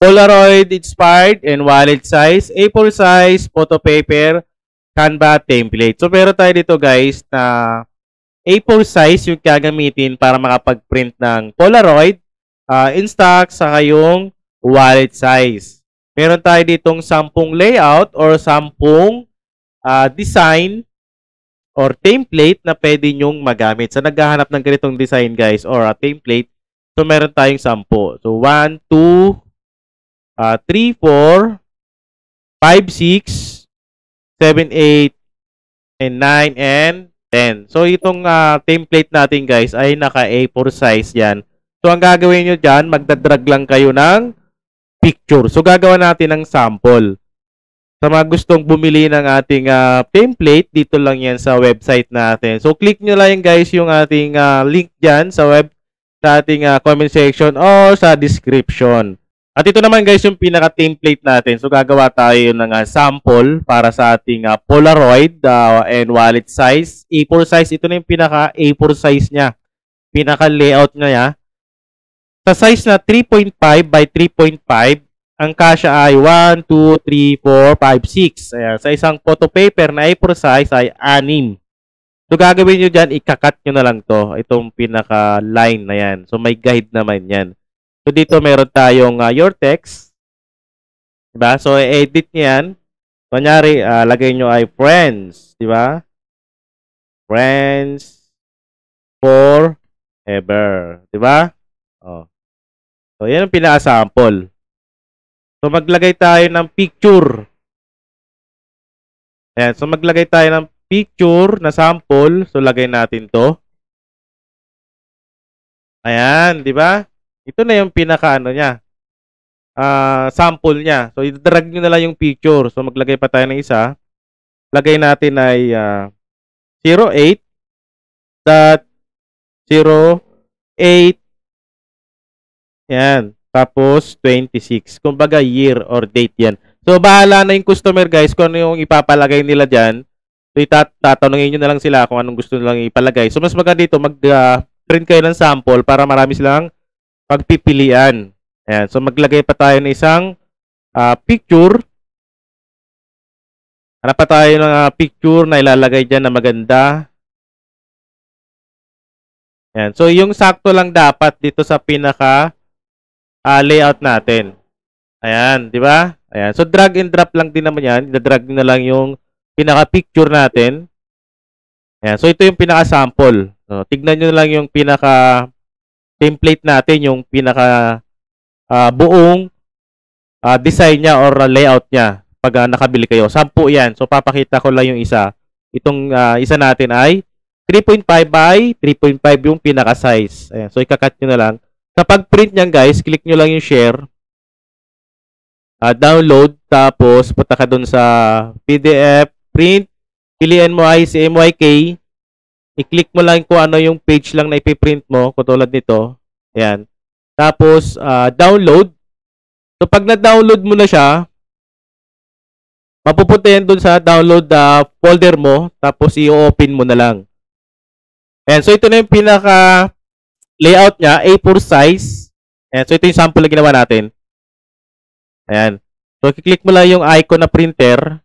Polaroid inspired and wallet size, A4 size, photo paper, Canva template. So meron tayo dito guys na A4 size yung gagamitin para makapag-print ng Polaroid, Instax, saka yung wallet size. Meron tayo ditong 10 layout or 10 design or template na pwede nyong magamit. So naghahanap ng ganitong design guys or template, so meron tayong 10. So 1, 2, 3, 4, 5, 6, 7, 8, and 9, and 10. So, itong template natin guys ay naka A4 size yan. So, ang gagawin nyo dyan, magdadrag lang kayo ng picture. So, gagawa natin ng sample. Sa mga gustong bumili ng ating template, dito lang yan sa website natin. So, click nyo lang guys yung ating link dyan sa ating comment section or sa description. At ito naman guys yung pinaka-template natin. So gagawa tayo ng sample para sa ating Polaroid and wallet size. A4 size, ito na yung pinaka-A4 size niya. Pinaka-layout niya. Sa size na 3.5 by 3.5, ang kasya ay 1, 2, 3, 4, 5, 6. Ayan. Sa isang photo paper na A4 size ay 6. So gagawin nyo dyan, ikakat nyo na lang to. Itong pinaka-line na yan. So may guide naman yan. So, dito meron tayong your text. Diba? So, edit nyo yan. Kunyari, lagay nyo ay friends. Diba? Friends forever. Diba? Oh. So, yan ang pinaka-sample. So, maglagay tayo ng picture. Ayan. So, maglagay tayo ng picture na sample. So, lagay natin to. Ayan. Diba? Ito na yung pinaka-ano niya. Sample niya. So, i-drag nyo na lang yung picture. So, maglagay pa tayo ng isa. Lagay natin ay 08.08. Yan. Tapos, 26. Kumbaga, year or date yan. So, bahala na yung customer, guys, kung ano yung ipapalagay nila dyan. So, tatanungin nyo na lang sila kung anong gusto nilang ipalagay. So, mas maganda dito, mag-print kayo ng sample para marami silang pagpipilian. Ayan. So, maglagay pa tayo ng isang picture. Hanap pa tayo ng picture na ilalagay dyan na maganda. Ayan. So, yung sakto lang dapat dito sa pinaka layout natin. Ayan. Di ba? Ayan. So, drag and drop lang din naman yan. Idadrag na lang yung pinaka picture natin. Ayan. So, ito yung pinaka sample. So, tignan nyo na lang yung pinaka template natin, yung pinaka buong design niya or layout niya pag nakabili kayo. 10 yan. So, papakita ko lang yung isa. Itong isa natin ay 3.5 by 3.5 yung pinaka-size. Ayan. So, ikakat nyo na lang. Kapag print niyan guys, click nyo lang yung share. Download. Tapos, punta ka dun sa PDF, print. Piliin mo ay CMYK. I-click mo lang kung ano yung page lang na ipiprint mo, katulad nito. Ayan. Tapos, download. So, pag na-download mo na siya, mapupunta yan dun sa download folder mo, tapos i-open mo na lang. Ayan. So, ito na yung pinaka-layout niya, A4 size. Ayan. So, ito yung sample na ginawa natin. Ayan. So, i-click mo lang yung icon na printer.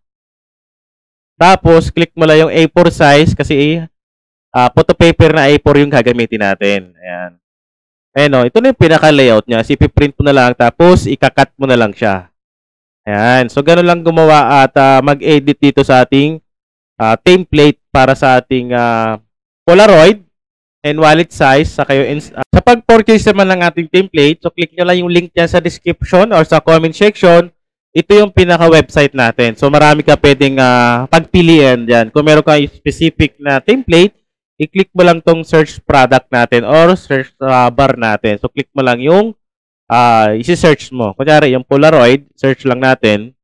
Tapos, click mo lang yung A4 size kasi photo paper na A4 yung gagamitin natin. Ayan. Ayan o. Ito na yung pinaka-layout niya. So, ipiprint mo na lang. Tapos, ikakat mo na lang siya. Ayan. So, ganun lang gumawa at mag-edit dito sa ating template para sa ating Polaroid and wallet size. Sa pag-purchase naman ng ating template, so, click nyo lang yung link dyan sa description or sa comment section. Ito yung pinaka-website natin. So, marami ka pwedeng pagpilian dyan. Kung meron ka specific na template, i-click mo lang tong search product natin or search bar natin. So, click mo lang yung isi-search mo. Kunyari, yung Polaroid, search lang natin.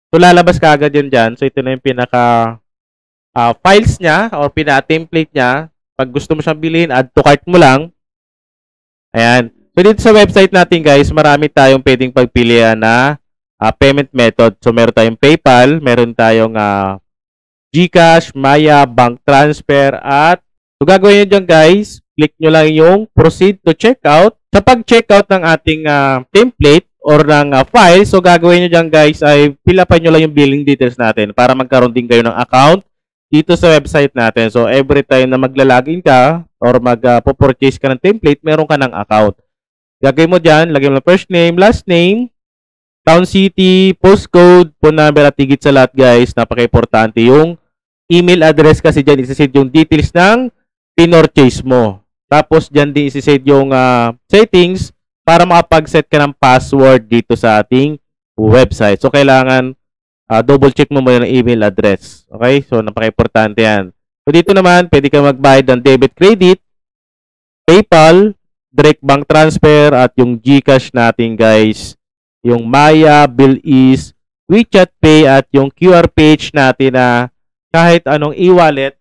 So, lalabas ka agad yun dyan. So, ito na yung pinaka files niya or pinaka-template niya. Pag gusto mo siyang bilhin, add to cart mo lang. Ayan. So, dito sa website natin, guys, marami tayong pwedeng pagpilian na payment method. So, meron tayong PayPal, meron tayong GCash, Maya, bank transfer, at so, gagawin nyo dyan guys, click nyo lang yung proceed to checkout. Sa pag-checkout ng ating template or ng file. So, gagawin nyo dyan guys ay fill upan nyo lang yung billing details natin para magkaroon din kayo ng account dito sa website natin. So, every time na maglalagin ka or mag-purchase ka ng template, meron ka ng account. Gagawin mo dyan, lagyan mo ng first name, last name, town, city, postcode, phone number at higit sa lahat guys, napaka-importante yung email address kasi dyan isa-set yung details ng pinorchase mo. Tapos dyan din isa-set yung settings para makapag-set ka ng password dito sa ating website. So, kailangan double check mo muna ng email address. Okay? So, napaka-importante yan. So, dito naman, pwede ka magbayad ng debit, credit, PayPal, direct bank transfer, at yung GCash natin, guys. Yung Maya, Bill.is, WeChat Pay, at yung QR page natin na kahit anong e-wallet,